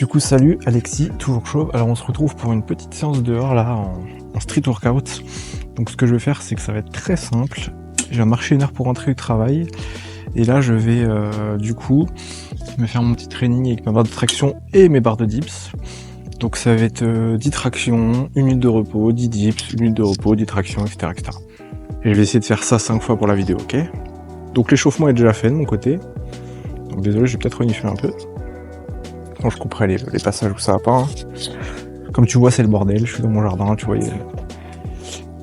Du coup, salut Alexis, toujours chaud. Alors on se retrouve pour une petite séance dehors là en street workout. Donc ce que je vais faire, c'est que ça va être très simple. Je viens de marcher 1 heure pour rentrer du travail. Et là je vais du coup me faire mon petit training avec ma barre de traction et mes barres de dips. Donc ça va être 10 tractions, 1 minute de repos, 10 dips, 1 minute de repos, 10 tractions, etc., etc. Et je vais essayer de faire ça 5 fois pour la vidéo, ok? Donc l'échauffement est déjà fait de mon côté. Donc désolé, je vais peut-être renifler un peu. Quand je couperai les passages où ça va pas. Hein. Comme tu vois, c'est le bordel. Je suis dans mon jardin, tu vois. Il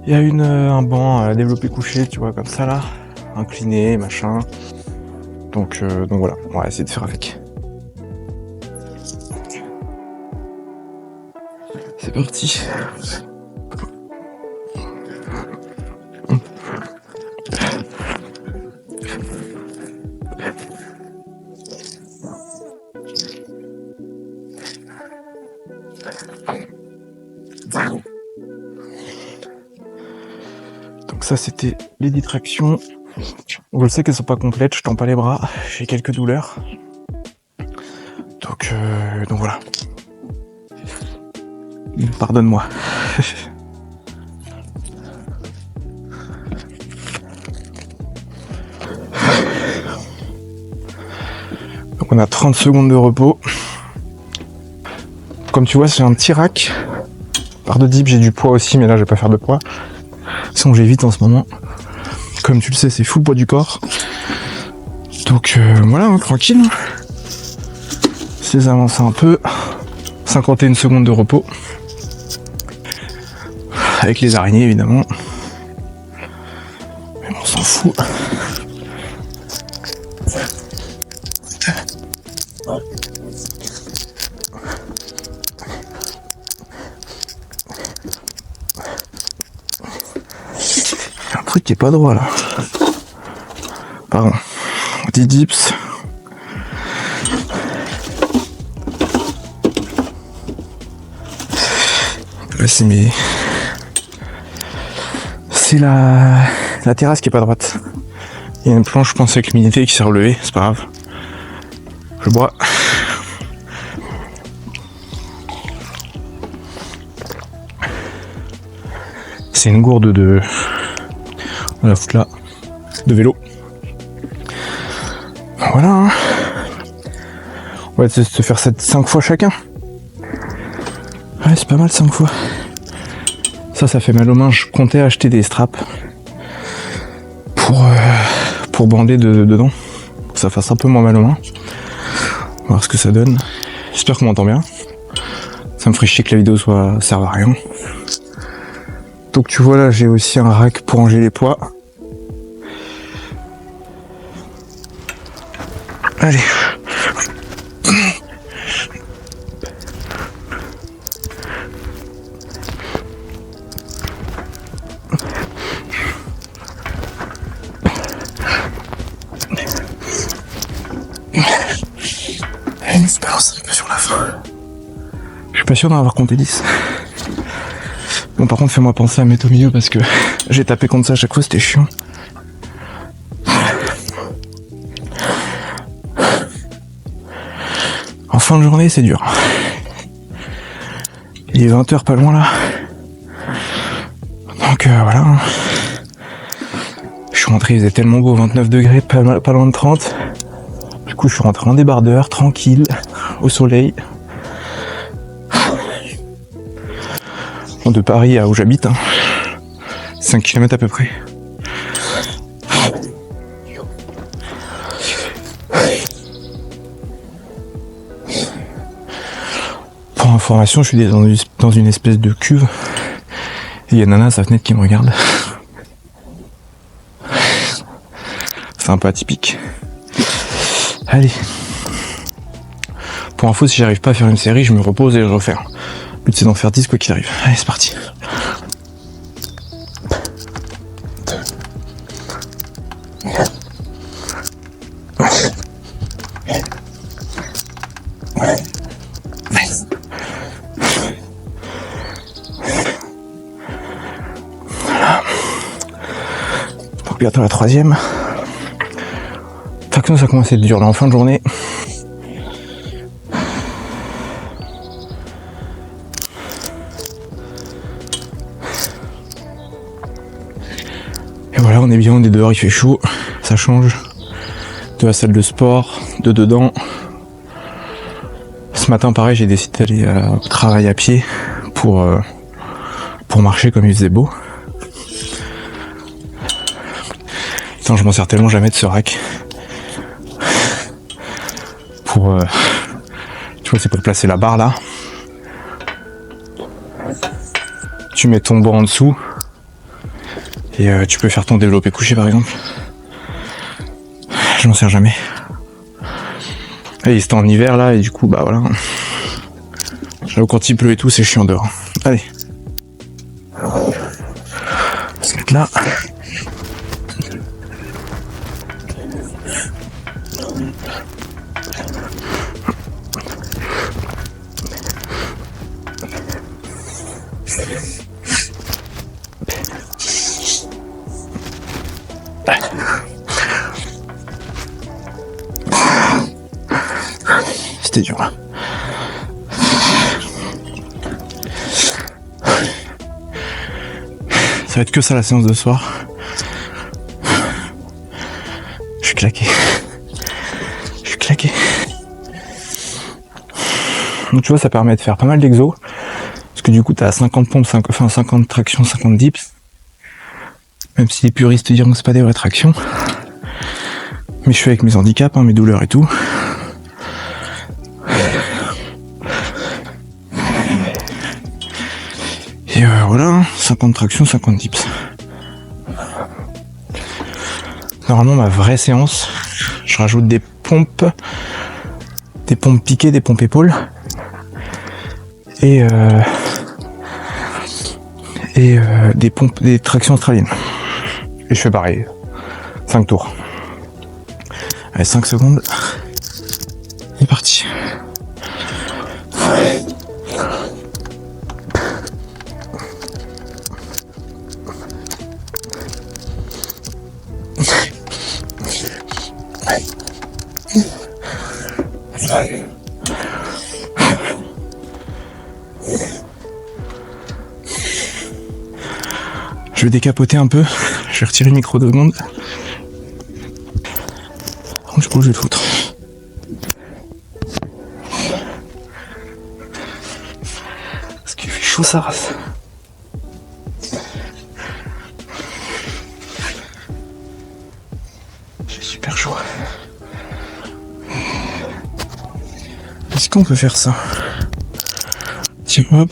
y a un banc développé couché, tu vois, comme ça là. Incliné, machin. Donc voilà, on va essayer de faire avec. C'est parti. Donc ça c'était les 10 tractions. Je sais qu'elles sont pas complètes, je tends pas les bras, j'ai quelques douleurs. Donc voilà. Pardonne-moi. Donc on a 30 secondes de repos. Comme tu vois, c'est un petit rack. Barre de dip, j'ai du poids aussi, mais là je vais pas faire de poids. Sinon j'évite en ce moment. Comme tu le sais, c'est full poids du corps. Donc voilà, hein, tranquille. C'est avancer un peu. 51 secondes de repos. Avec les araignées évidemment. Mais bon, on s'en fout. Il y a un truc qui est pas droit là. Pardon. 10 dips. Là c'est la terrasse qui est pas droite. Il y a une planche, je pense, avec l'humidité qui s'est relevée, c'est pas grave. Je bois. C'est une gourde de... On va la foutre là. De vélo. Voilà. Hein. On va essayer de se faire 5 fois chacun. Ouais, c'est pas mal 5 fois. Ça fait mal aux mains. Je comptais acheter des straps pour bander dedans. Pour que ça fasse un peu moins mal aux mains. On va voir ce que ça donne. J'espère qu'on m'entend bien. Ça me ferait chier que la vidéo serve à rien. Donc tu vois là, j'ai aussi un rack pour ranger les poids. Allez. Une espérance un peu sur la fin. Je suis pas sûr d'en avoir compté 10. Bon, par contre, fais-moi penser à mettre au milieu parce que j'ai tapé contre ça à chaque fois, c'était chiant. En fin de journée, c'est dur. Il est 20h pas loin là. Donc voilà. Je suis rentré, il faisait tellement beau, 29 degrés, pas loin de 30. Du coup, je suis rentré en débardeur, tranquille, au soleil. De Paris à où j'habite, hein. 5 km à peu près. Pour information, je suis dans une espèce de cuve. Et il y a Nana à sa fenêtre qui me regarde. C'est un peu atypique. Allez. Pour info, si j'arrive pas à faire une série, je me repose et je refais. Le but c'est d'en faire 10 quoi qu'il arrive. Allez, c'est parti. Voilà. Donc bientôt la 3e. Traction, ça commence à être dur là en fin de journée. Là on est bien, on est dehors, il fait chaud, ça change de la salle de sport, de dedans. Ce matin pareil, j'ai décidé d'aller au travail à pied pour marcher comme il faisait beau. Putain, je m'en sers tellement jamais de ce rack. Pour tu vois, c'est pour placer la barre là. Tu mets ton banc en dessous et tu peux faire ton développé couché par exemple. Je m'en sers jamais. Et c'était en hiver là et du coup bah voilà. Là quand il pleut et tout c'est chiant dehors. Allez. On va se mettre là. C'était dur là. Ça va être que ça la séance de soir. Je suis claqué. Je suis claqué. Donc tu vois, ça permet de faire pas mal d'exos. Parce que du coup, t'as 50 pompes, 50 tractions, 50 dips. Même si les puristes diront que c'est pas des vraies tractions. Mais je fais avec mes handicaps, hein, mes douleurs et tout. Et voilà, 50 tractions, 50 dips. Normalement, ma vraie séance, je rajoute des pompes piquées, des pompes épaules. Et des tractions australiennes. Et je fais pareil. 5 tours. Allez, 5 secondes. C'est parti. Je vais décapoter un peu. Je vais retirer le micro 2 secondes. Du coup, je vais le foutre. Parce qu'il fait chaud sa race. J'ai super chaud. Est-ce qu'on peut faire ça? Tiens, hop.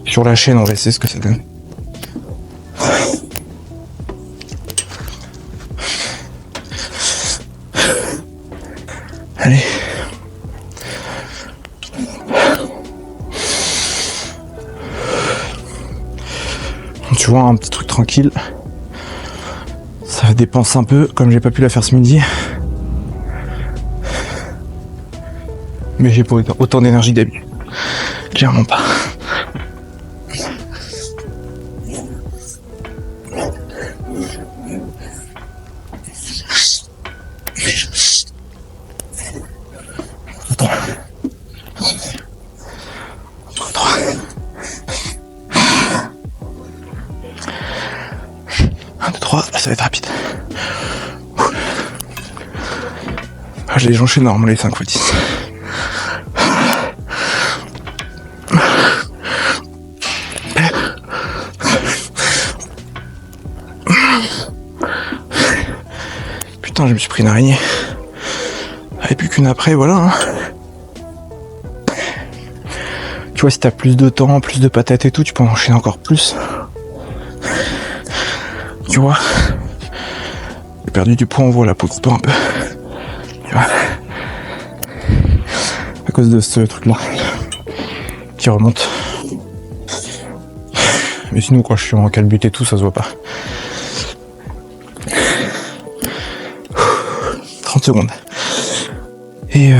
Sur la chaîne, on va essayer ce que ça donne. Allez. Tu vois, un petit truc tranquille. Ça dépense un peu, comme j'ai pas pu la faire ce midi. Mais j'ai pas autant d'énergie que d'habitude. Clairement pas. Ça va être rapide. Ah, je les enchaîne normalement les 5 x 10. Putain, je me suis pris une araignée. Et plus qu'une après, voilà. Hein. Tu vois, si t'as plus de temps, plus de patates et tout, tu peux en enchaîner encore plus. Tu vois, j'ai perdu du poids, on voit la peau trop un peu. Tu vois, à cause de ce truc là qui remonte. Mais sinon, quand je suis en calbut et tout, ça se voit pas. 30 secondes. Et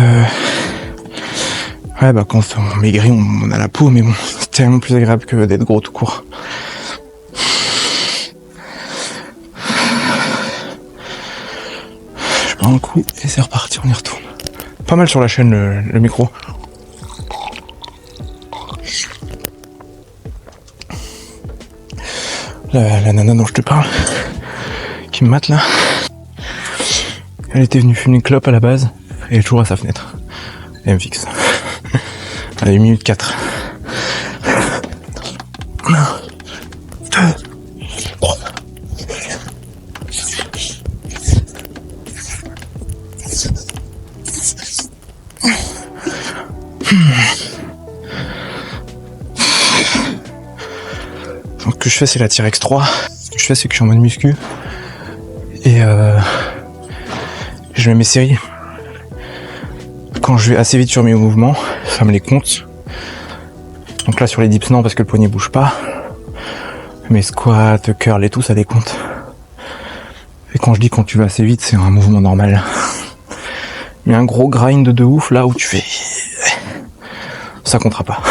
ouais, bah quand on maigrit, on a la peau, mais bon, c'est tellement plus agréable que d'être gros tout court. Un coup et c'est reparti, on y retourne. Pas mal sur la chaîne le micro. La nana dont je te parle, qui me mate là, elle était venue fumer une clope à la base, et elle est toujours à sa fenêtre. Et elle me fixe. Elle a 1 minute 4. 1, 2, 3. Donc, ce que je fais, c'est la T-Rex 3. Ce que je fais, c'est que je suis en mode muscu. Et je mets mes séries. Quand je vais assez vite sur mes mouvements, ça me les compte. Donc là, sur les dips, non, parce que le poignet bouge pas. Mes squats, curl et tout, ça décompte. Et quand je dis quand tu vas assez vite, c'est un mouvement normal. Mais un gros grind de ouf, là où tu fais... ça comptera pas.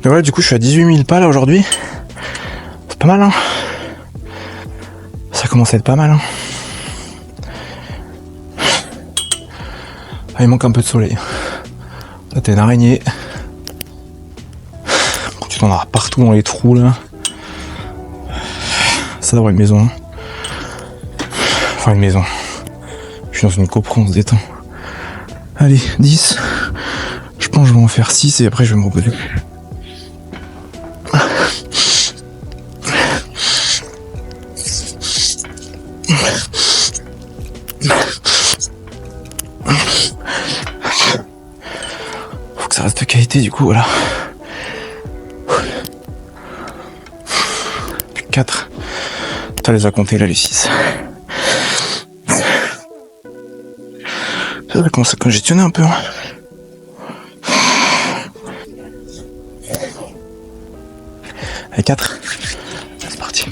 Mais voilà, du coup, je suis à 18 000 pas là aujourd'hui. C'est pas mal, hein. Ça commence à être pas mal, hein. Ah, il manque un peu de soleil. Là, t'es une araignée. Tu t'en auras partout dans les trous, là. Ça devrait être une maison. Enfin, une maison. Je suis dans une copro, on se détend. Allez, 10. Je pense que je vais en faire 6 et après je vais me reposer. Faut que ça reste de qualité du coup, voilà. Plus que 4. T'as les à compter là, les 6. Ça commence à congestionner un peu. Hein. Allez, 4. C'est parti.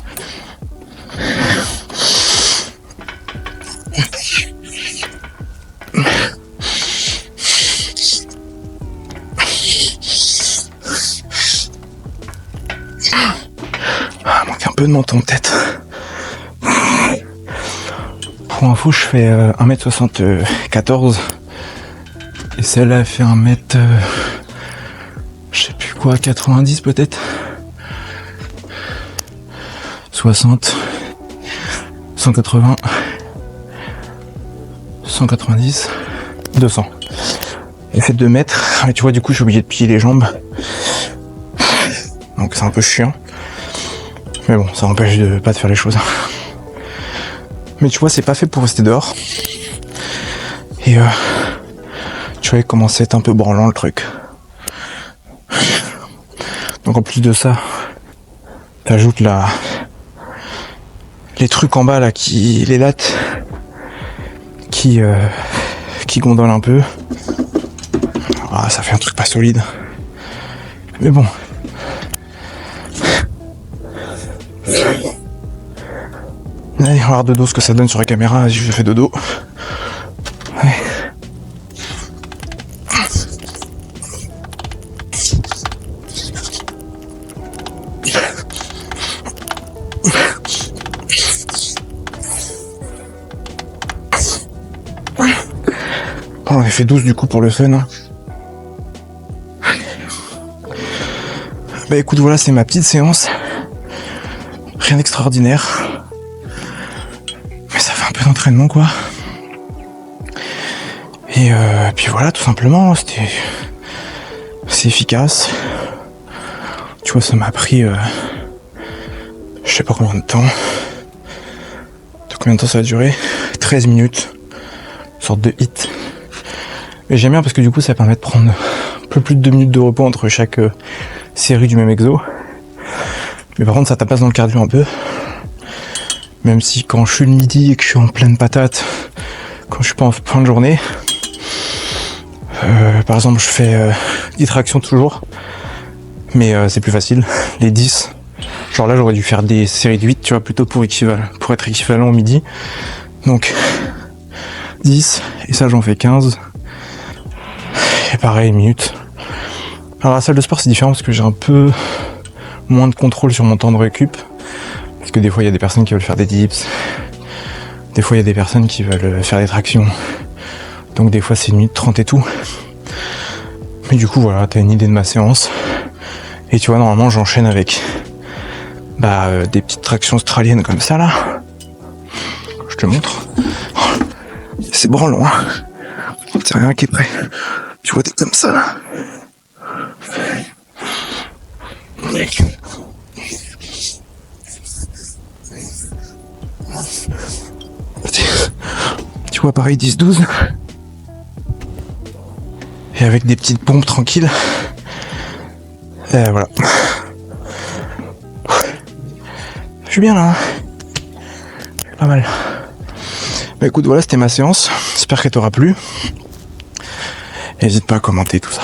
Ah, manque un peu de menton de tête. Pour info, je fais 1m74 et celle-là elle fait 1m je sais plus quoi, 90 peut-être, 60, 180, 190, 200. Elle fait 2 mètres, et tu vois du coup je suis obligé de plier les jambes, donc c'est un peu chiant, mais bon, ça n'empêche de pas de faire les choses. Mais tu vois, c'est pas fait pour rester dehors. Et tu vois, il commence à être un peu branlant le truc. Donc en plus de ça, t'ajoutes les trucs en bas là, les lattes qui gondolent un peu. Ah, ça fait un truc pas solide. Mais bon. Allez, on va voir de dos ce que ça donne sur la caméra. Vas-y, je fais de dos. Ouais. Bon, on avait fait 12 du coup pour le fun. Hein. Bah écoute, voilà, c'est ma petite séance. Rien d'extraordinaire. Mais ça fait un peu d'entraînement quoi. Et puis voilà, tout simplement, c'est efficace. Tu vois, ça m'a pris je sais pas combien de temps. De combien de temps ça a duré? 13 minutes. Une sorte de hit. Et j'aime bien parce que du coup ça permet de prendre un peu plus de 2 minutes de repos entre chaque série du même exo. Mais par contre ça tapasse dans le cardio un peu. Même si quand je suis le midi et que je suis en pleine patate, quand je suis pas en fin de journée, par exemple je fais 10 tractions toujours, mais c'est plus facile, les 10. Genre là j'aurais dû faire des séries de 8, tu vois, plutôt pour être équivalent au midi. Donc 10, et ça j'en fais 15. Et pareil, 1 minute. Alors la salle de sport c'est différent parce que j'ai un peu moins de contrôle sur mon temps de récup. Parce que des fois il y a des personnes qui veulent faire des dips. Des fois il y a des personnes qui veulent faire des tractions. Donc des fois c'est 1 minute 30 et tout. Mais du coup, voilà, t'as une idée de ma séance. Et tu vois, normalement, j'enchaîne avec des petites tractions australiennes comme ça, là. Je te montre. C'est branlant, hein. C'est rien qui est prêt. Tu vois, t'es comme ça, là. Tu vois, pareil, 10-12. Et avec des petites pompes tranquilles. Et voilà. Je suis bien là. Pas mal. Écoute, voilà, c'était ma séance. J'espère qu'elle t'aura plu. N'hésite pas à commenter tout ça.